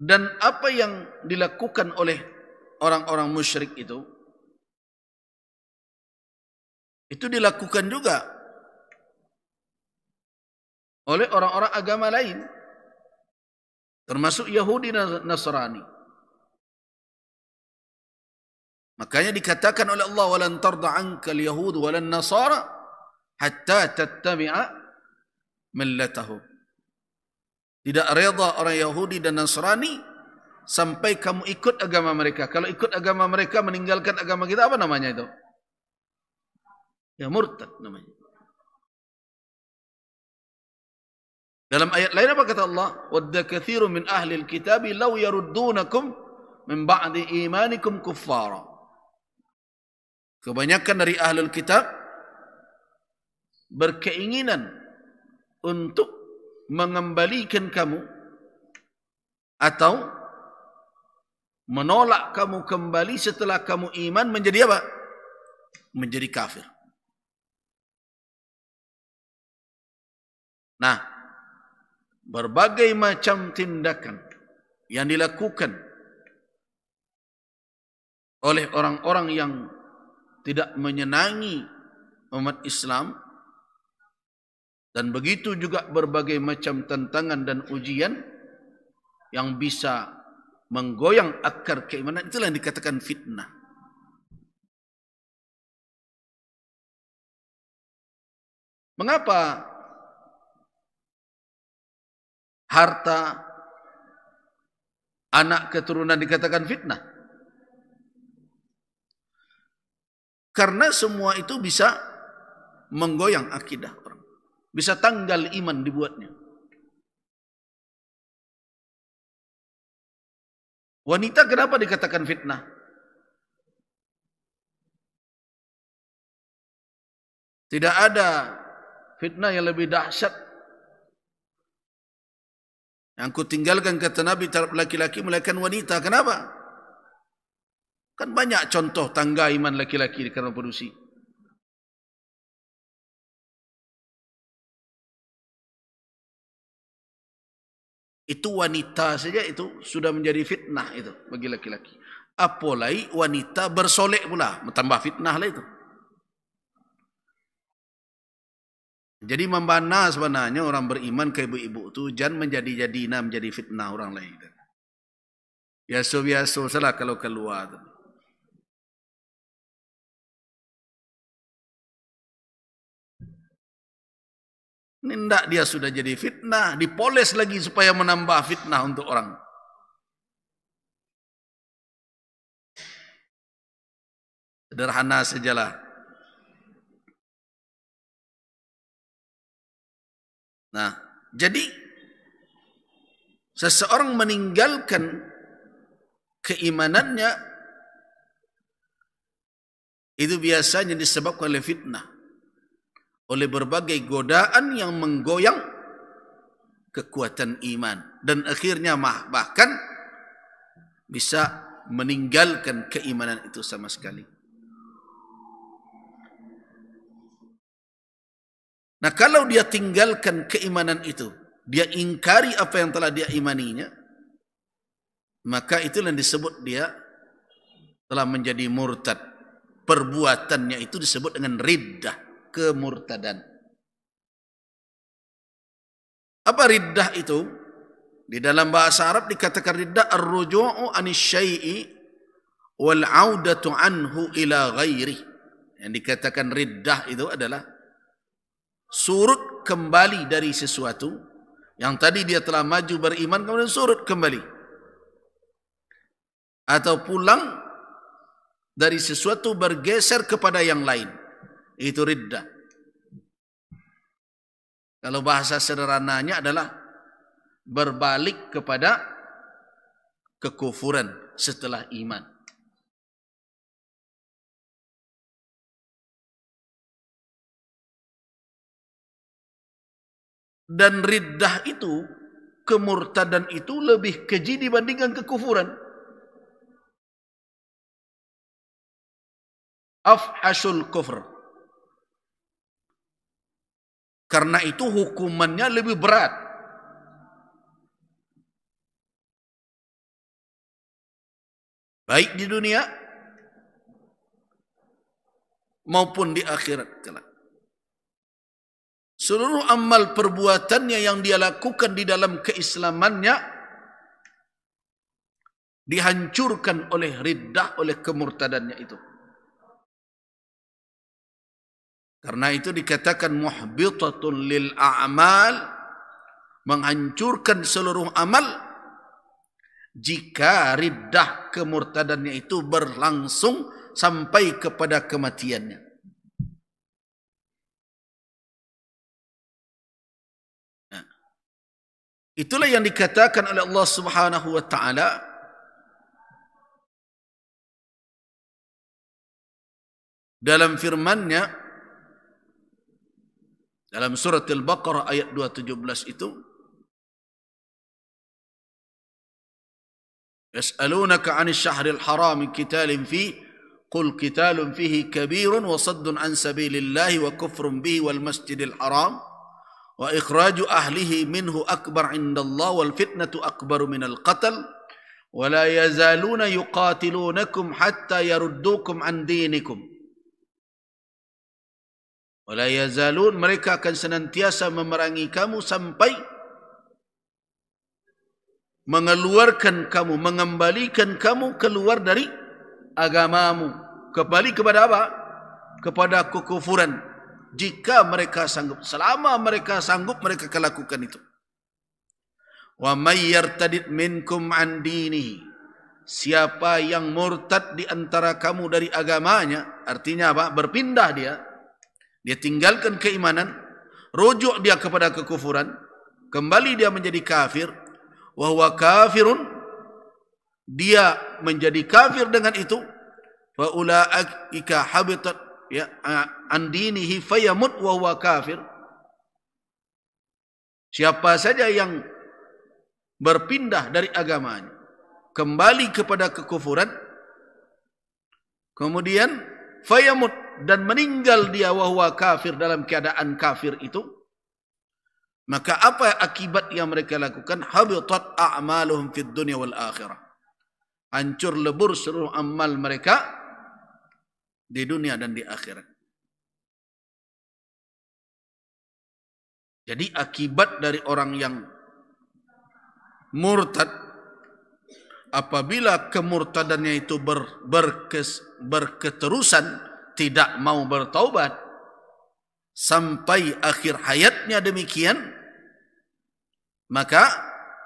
Dan apa yang dilakukan oleh orang-orang musyrik itu dilakukan juga oleh orang-orang agama lain, termasuk Yahudi dan Nasrani. Makanya dikatakan oleh Allah, walan tarda ankal yahud walan nasara hatta tattabi'a millatahum. Tidak reda orang Yahudi dan Nasrani sampai kamu ikut agama mereka. Kalau ikut agama mereka, meninggalkan agama kita, apa namanya itu? Ya murtad namanya. Dalam ayat lain apa kata Allah? Wadda katsirun min ahli al-kitab law yaruddunakum min ba'di imanikum kuffara. Kebanyakan dari ahlul kitab berkeinginan untuk mengembalikan kamu atau menolak kamu kembali setelah kamu iman menjadi apa? Menjadi kafir. Nah, berbagai macam tindakan yang dilakukan oleh orang-orang yang tidak menyenangi umat Islam, dan begitu juga berbagai macam tantangan dan ujian yang bisa menggoyang akar keimanan, itulah yang dikatakan fitnah. Mengapa harta anak keturunan dikatakan fitnah? Karena semua itu bisa menggoyang akidah orang. Bisa tanggal iman dibuatnya. Wanita kenapa dikatakan fitnah? Tidak ada fitnah yang lebih dahsyat yang ku tinggalkan, kata Nabi, terhadap laki-laki melainkan wanita. Kenapa? Kan banyak contoh tangga iman laki-laki karena produksi. Itu wanita saja itu sudah menjadi fitnah itu bagi laki-laki. Apalagi wanita bersolek pula, tambah fitnah lah itu. Jadi membana sebenarnya orang beriman ke ibu-ibu itu jangan menjadi-jadina menjadi fitnah orang lain. Biasa-biasa salah kalau keluar. Nindak dia sudah jadi fitnah, dipoles lagi supaya menambah fitnah untuk orang. Sederhana sajalah. Nah, jadi seseorang meninggalkan keimanannya itu biasanya disebabkan oleh fitnah, oleh berbagai godaan yang menggoyang kekuatan iman, dan akhirnya bahkan bisa meninggalkan keimanan itu sama sekali. Nah, kalau dia tinggalkan keimanan itu, dia ingkari apa yang telah dia imaninya, maka itulah yang disebut dia telah menjadi murtad. Perbuatannya itu disebut dengan riddah, kemurtadan. Apa riddah itu? Di dalam bahasa Arab dikatakan riddah ar-ruju'u anis syai'i wal 'audatu anhu ila ghairi. Yang dikatakan riddah itu adalah surut kembali dari sesuatu yang tadi dia telah maju beriman, kemudian surut kembali, atau pulang dari sesuatu bergeser kepada yang lain. Itu riddah. Kalau bahasa sederhananya adalah berbalik kepada kekufuran setelah iman. Dan riddah itu, kemurtadan itu lebih keji dibandingkan kekufuran. Afhashul kufr. Karena itu hukumannya lebih berat. baik di dunia maupun di akhirat kelak. Seluruh amal perbuatannya yang dia lakukan di dalam keislamannya dihancurkan oleh riddah, oleh kemurtadannya itu. Karena itu dikatakan muhbitatun lil a'mal, menghancurkan seluruh amal jika riddah kemurtadannya itu berlangsung sampai kepada kematiannya. Nah, itulah yang dikatakan oleh Allah Subhanahu wa taala dalam firman-Nya dalam surat Al-Baqarah ayat 217 itu, yas'alunaka 'anil syahril haram qitalin fi qul qitalun fihi kabirun wa saddun an sabilillahi wa kufrun bihi wal masjidil haram wa ikhraju ahlihi minhu akbar 'indallahi wal fitnatu akbaru minal qatl wa la yazaluna yuqatilunakum hatta yaruddukum an dinikum. Wala yazalun, mereka akan senantiasa memerangi kamu sampai mengeluarkan kamu, mengembalikan kamu keluar dari agamamu. Kembali kepada apa? Kepada kekufuran. Jika mereka sanggup, selama mereka sanggup, mereka akan lakukan itu. Wa may yartadid minkum an dinihi, siapa yang murtad di antara kamu dari agamanya, artinya apa? Berpindah dia tinggalkan keimanan, rujuk dia kepada kekufuran, kembali dia menjadi kafir, wa huwa kafirun, dia menjadi kafir dengan itu, fa ulaika habitat ya an dinihi fayamut wa huwa kafir. Siapa saja yang berpindah dari agamanya, kembali kepada kekufuran, kemudian fayamut, dan meninggal dia wahwa kafir, dalam keadaan kafir itu, maka apa akibat yang mereka lakukan? Habitat a'maluhum fid dunya wal akhirah, hancur lebur seluruh amal mereka di dunia dan di akhirat. Jadi akibat dari orang yang murtad, apabila kemurtadannya itu berketerusan, tidak mau bertaubat sampai akhir hayatnya demikian, maka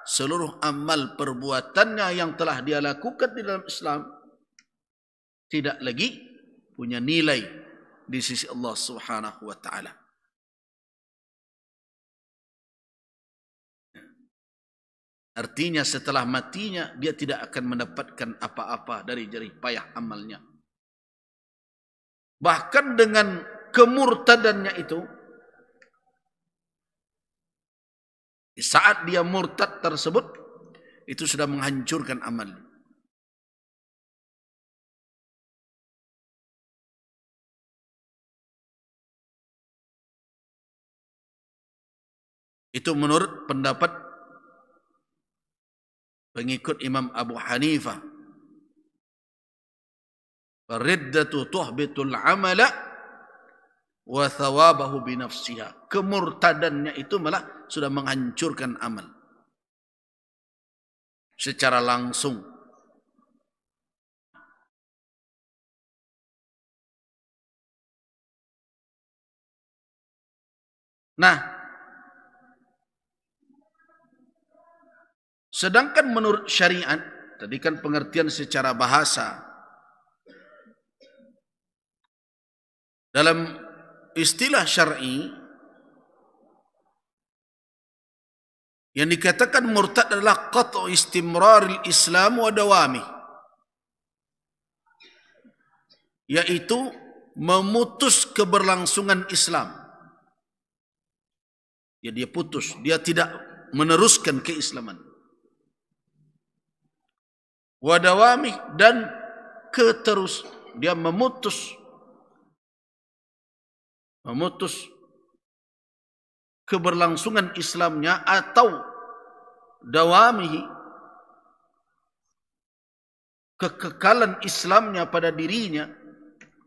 seluruh amal perbuatannya yang telah dia lakukan di dalam Islam tidak lagi punya nilai di sisi Allah Subhanahu wa taala. Artinya setelah matinya dia tidak akan mendapatkan apa-apa dari jerih payah amalnya. Bahkan dengan kemurtadannya itu, di saat dia murtad tersebut, itu sudah menghancurkan amal. Itu menurut pendapat pengikut Imam Abu Hanifah. Riddatu tuhbitul amala wa thawabahu binafsiha. Kemurtadannya itu malah sudah menghancurkan amal secara langsung. Nah, sedangkan menurut syariat, tadi kan pengertian secara bahasa, dalam istilah syar'i yang dikatakan murtad adalah qat'u istimraril Islam wa dawami, yaitu memutus keberlangsungan Islam. Ya, dia putus, dia tidak meneruskan keislaman. Wa dawami, dan dia memutus keberlangsungan Islamnya, atau dawamihi, kekekalan Islamnya pada dirinya,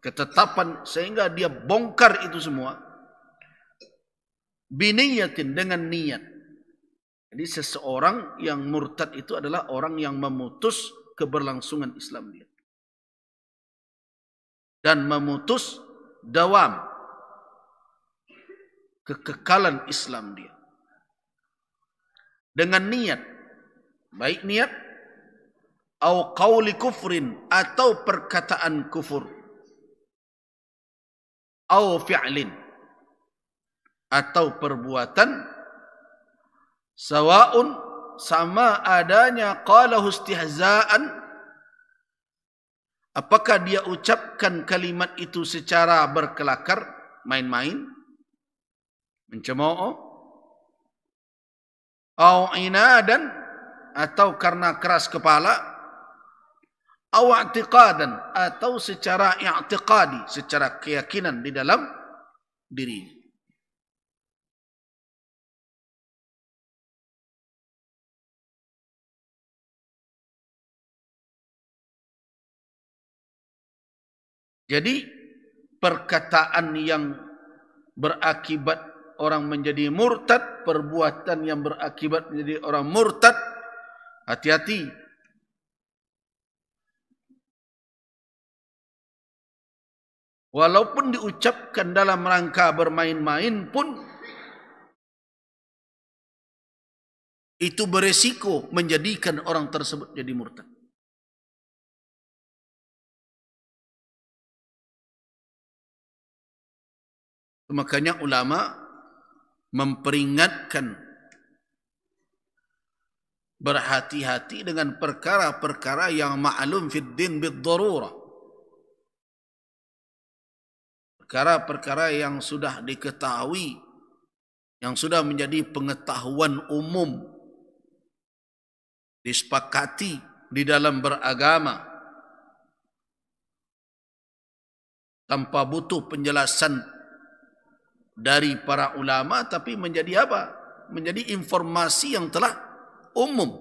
ketetapan, sehingga dia bongkar itu semua. Biniyatin, dengan niat. Jadi seseorang yang murtad itu adalah orang yang memutus keberlangsungan Islam dia. Dan memutus dawam kekekalan Islam dia. Dengan niat. Baik niat. Au qawli kufrin, atau perkataan kufur. Au fi'lin, atau perbuatan. Sawa'un, sama adanya, qalahu istihza'an, apakah dia ucapkan kalimat itu secara berkelakar, main-main, mencemooh, au inadan, atau karena keras kepala, au i'tiqadan, atau secara i'tiqadi, secara keyakinan di dalam diri. Jadi perkataan yang berakibat orang menjadi murtad, perbuatan yang berakibat menjadi orang murtad, hati-hati. Walaupun diucapkan dalam rangka bermain-main pun, itu beresiko menjadikan orang tersebut jadi murtad. Makanya ulama memperingatkan berhati-hati dengan perkara-perkara yang ma'lum fid din bid-darurah. Perkara-perkara yang sudah diketahui, yang sudah menjadi pengetahuan umum, disepakati di dalam beragama, tanpa butuh penjelasan dari para ulama, tapi menjadi apa? Menjadi informasi yang telah umum.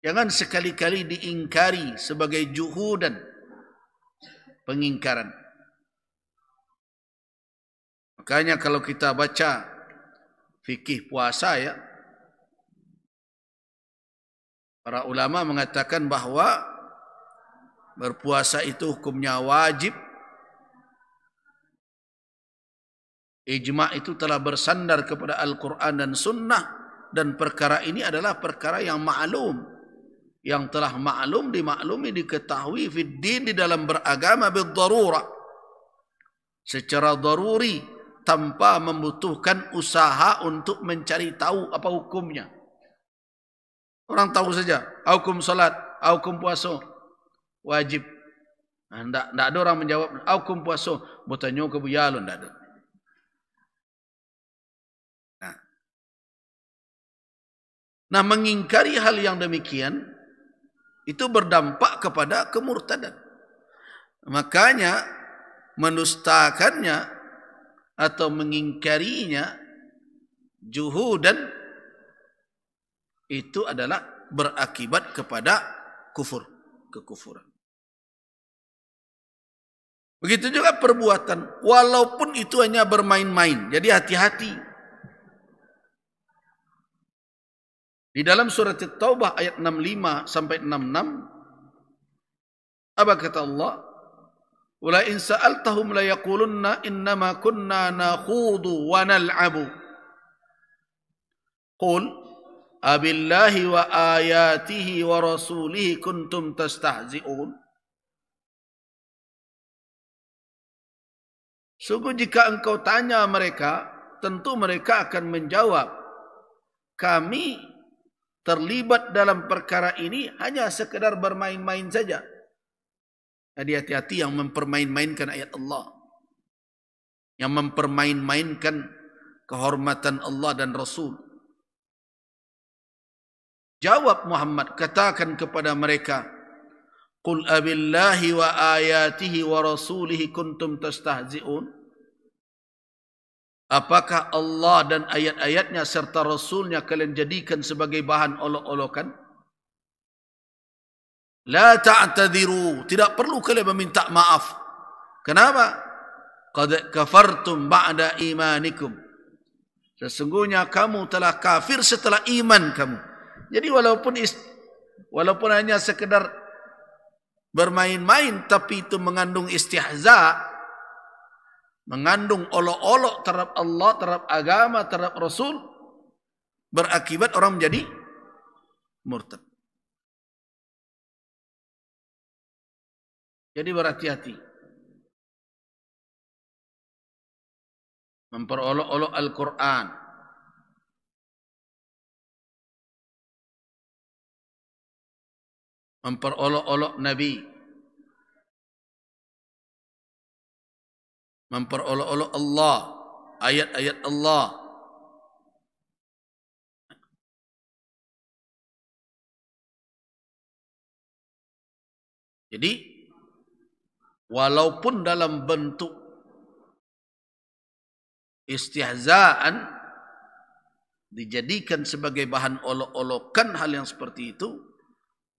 Jangan sekali-kali diingkari sebagai juhudan, pengingkaran. Makanya kalau kita baca fikih puasa ya, para ulama mengatakan bahwa berpuasa itu hukumnya wajib. Ijma' itu telah bersandar kepada Al-Quran dan Sunnah, dan perkara ini adalah perkara yang ma'lum, yang telah ma'lum, dimaklumi, diketahui fid din, di dalam beragama bid-darurah, secara daruri, tanpa membutuhkan usaha untuk mencari tahu apa hukumnya. Orang tahu saja hukum salat, hukum puasa wajib. Tidak ada orang menjawab hukum puasa bertanya ke buyalon, tidak ada. Nah, mengingkari hal yang demikian itu berdampak kepada kemurtadan. Makanya menustakannya atau mengingkarinya, juhudan, itu adalah berakibat kepada kufur, kekufuran. Begitu juga perbuatan, walaupun itu hanya bermain-main. Jadi hati-hati. Di dalam surat At-Taubah ayat 65 sampai 66, apa kata Allah? Wala in sa'altahum la yaqulunna innama kunna nakhudu wa nal'abu. Qul abillahi wa ayatihi wa rasulihi kuntum tastahzi'un. Sungguh jika engkau tanya mereka, tentu mereka akan menjawab, kami terlibat dalam perkara ini hanya sekedar bermain-main saja. Jadi hati-hati yang mempermain-mainkan ayat Allah, yang mempermain-mainkan kehormatan Allah dan Rasul. Jawab Muhammad, katakan kepada mereka, Qul abillahi wa ayatihi wa rasulihi kuntum tastahzi'un. Apakah Allah dan ayat-ayatnya serta Rasulnya kalian jadikan sebagai bahan olok-olokan? La ta'tadiru, tidak perlu kalian meminta maaf. Kenapa? Qad kafartum ba'da imanikum. Sesungguhnya kamu telah kafir setelah iman kamu. Jadi walaupun hanya sekedar bermain-main, tapi itu mengandung istihza, mengandung olok-olok terhadap Allah, terhadap agama, terhadap Rasul, berakibat orang menjadi murtad. Jadi berhati-hati. Memperolok-olok Al-Quran. Memperolok-olok Nabi. Memperolok-olok Allah. Ayat-ayat Allah. Jadi, walaupun dalam bentuk istihzaan, dijadikan sebagai bahan olok-olokan hal yang seperti itu,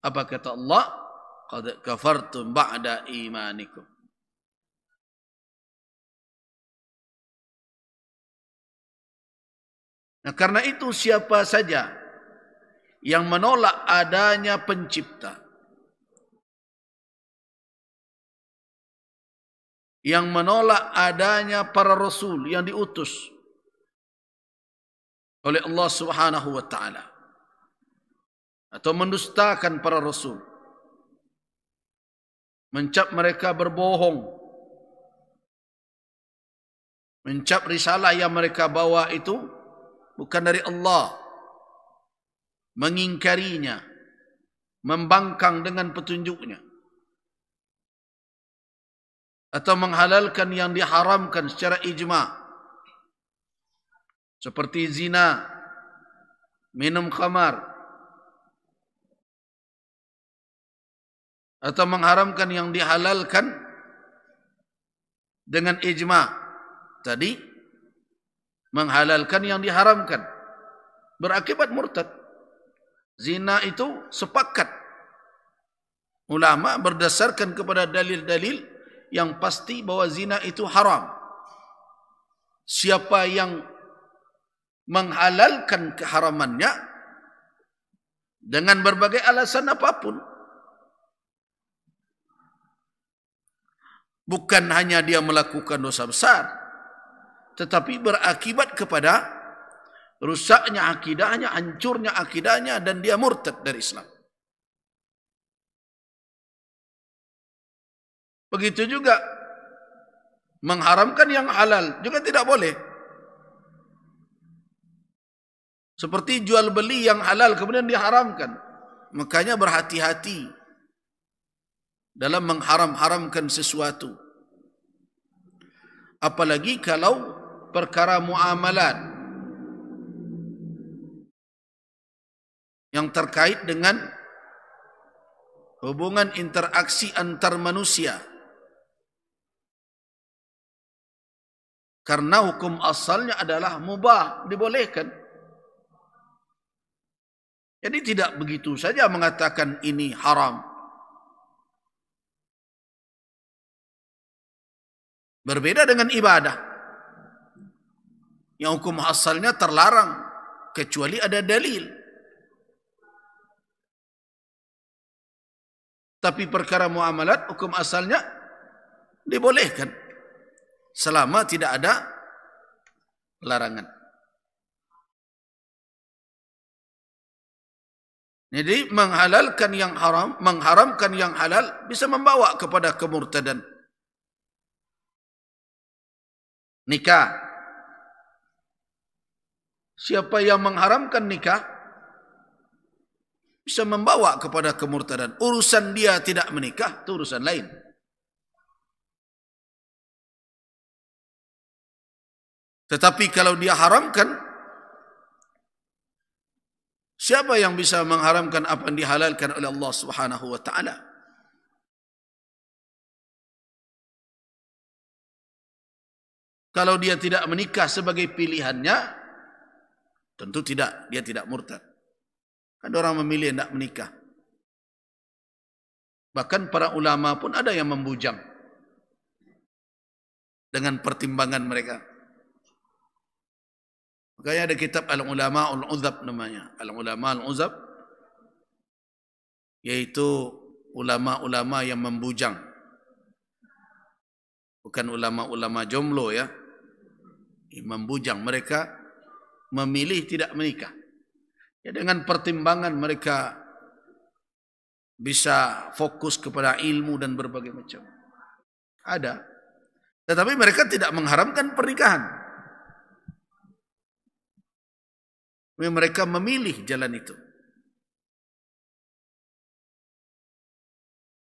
apa kata Allah? Qad kafartum ba'da imanikum. Nah, karena itu siapa saja yang menolak adanya pencipta, yang menolak adanya para rasul yang diutus oleh Allah Subhanahu wa taala, atau mendustakan para rasul, mencap mereka berbohong, mencap risalah yang mereka bawa itu bukan dari Allah, mengingkarinya, membangkang dengan petunjuknya, atau menghalalkan yang diharamkan secara ijma', seperti zina, minum khamar, atau mengharamkan yang dihalalkan dengan ijma'. Tadi menghalalkan yang diharamkan, berakibat murtad. Zina itu sepakat ulama berdasarkan kepada dalil-dalil yang pasti bahwa zina itu haram. Siapa yang menghalalkan keharamannya dengan berbagai alasan apapun, bukan hanya dia melakukan dosa besar, tetapi berakibat kepada rusaknya akidahnya, hancurnya akidahnya, dan dia murtad dari Islam. Begitu juga mengharamkan yang halal juga tidak boleh. Seperti jual beli yang halal kemudian diharamkan. Makanya berhati-hati dalam mengharam-haramkan sesuatu. Apalagi kalau perkara muamalat yang terkait dengan hubungan interaksi antar manusia. Karena hukum asalnya adalah mubah, dibolehkan. Jadi tidak begitu saja mengatakan ini haram. Berbeda dengan ibadah, yang hukum asalnya terlarang kecuali ada dalil. Tapi perkara muamalat hukum asalnya dibolehkan selama tidak ada larangan. Jadi menghalalkan yang haram, mengharamkan yang halal bisa membawa kepada kemurtadan. Nikah. Siapa yang mengharamkan nikah bisa membawa kepada kemurtadan. Urusan dia tidak menikah itu urusan lain. Tetapi kalau dia haramkan, siapa yang bisa mengharamkan apa yang dihalalkan oleh Allah Subhanahu wa taala? Kalau dia tidak menikah sebagai pilihannya, tentu tidak, dia tidak murtad. Ada orang memilih tidak menikah. Bahkan para ulama pun ada yang membujang dengan pertimbangan mereka. Makanya ada kitab Al-Ulama Al-Uzab namanya. Al-Ulama Al-Uzab, yaitu ulama-ulama yang membujang. Bukan ulama-ulama jomblo ya. Membujang, mereka memilih tidak menikah. Ya, dengan pertimbangan mereka bisa fokus kepada ilmu dan berbagai macam. Ada. Tetapi mereka tidak mengharamkan pernikahan. Mereka memilih jalan itu.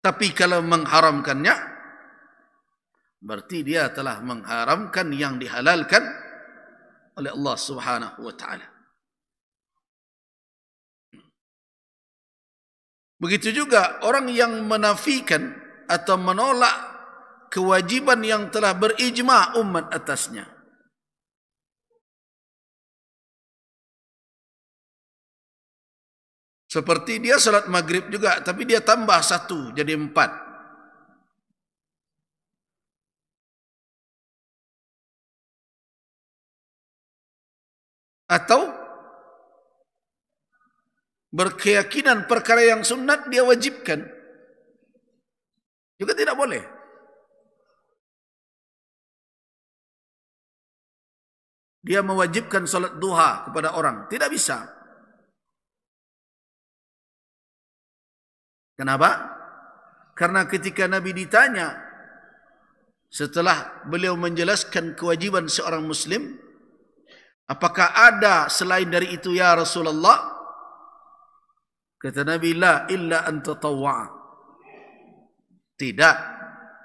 Tapi kalau mengharamkannya, berarti dia telah mengharamkan yang dihalalkan oleh Allah Subhanahu wa taala. Begitu juga orang yang menafikan atau menolak kewajiban yang telah berijma' umat atasnya. Seperti dia salat maghrib juga, tapi dia tambah 1 jadi 4. Atau berkeyakinan perkara yang sunat dia wajibkan, juga tidak boleh. Dia mewajibkan salat duha kepada orang, tidak bisa. Kenapa? Karena ketika Nabi ditanya, setelah beliau menjelaskan kewajiban seorang muslim, apakah ada selain dari itu ya Rasulullah? Kata Nabi, la illa an tatawwa'a. Tidak,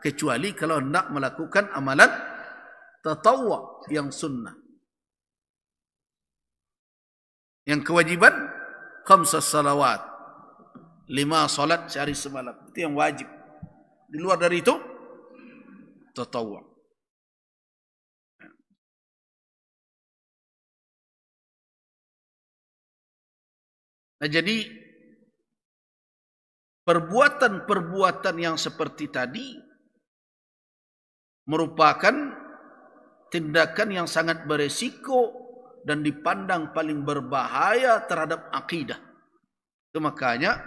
kecuali kalau hendak melakukan amalan tatawwa' yang sunnah. Yang kewajiban, 5 salawat. 5 salat sehari semalam. Itu yang wajib. Di luar dari itu, tatawwa'. Nah, jadi perbuatan-perbuatan yang seperti tadi merupakan tindakan yang sangat beresiko dan dipandang paling berbahaya terhadap akidah. Itu makanya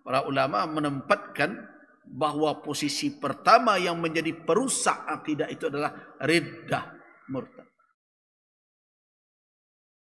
para ulama menempatkan bahawa posisi pertama yang menjadi perusak akidah itu adalah riddah, murtad.